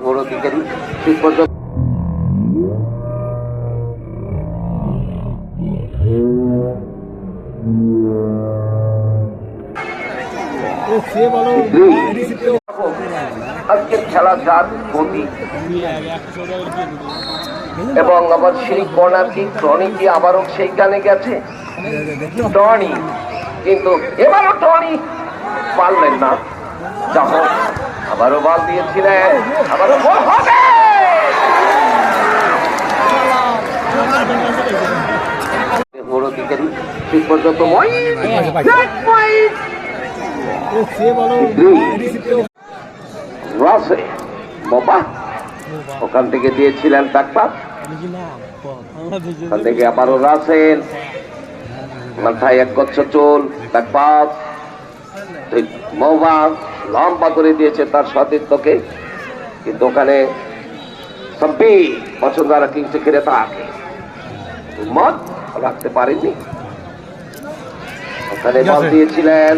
বড় দিকেরই ঠিক পর্যন্ত আজকের খেলা যার গতি এবং আবার সেই কর্নার কিক টনি কি আবারও সেইখানে গেছে টনি, কিন্তু এবারও টনি পারলেন না। যখন আবারও বল দিয়েছিলেন, আবারও বল হবে। বড় দিকেরই ঠিক পর্যন্ত ওখান থেকে দিয়েছিলেন ব্যাকপাস, ওখান থেকে আবারও রাসেল মাথায় এক গচ্ছ চুল ব্যাকপাস, মৌবা লম্বা করে দিয়েছে তার সতীর্থকে, কিন্তু ওখানে সবই বছরধারা কিংসে ঘিরে থাকে মত রাখতে পারেনি। ওখানে বল দিয়েছিলেন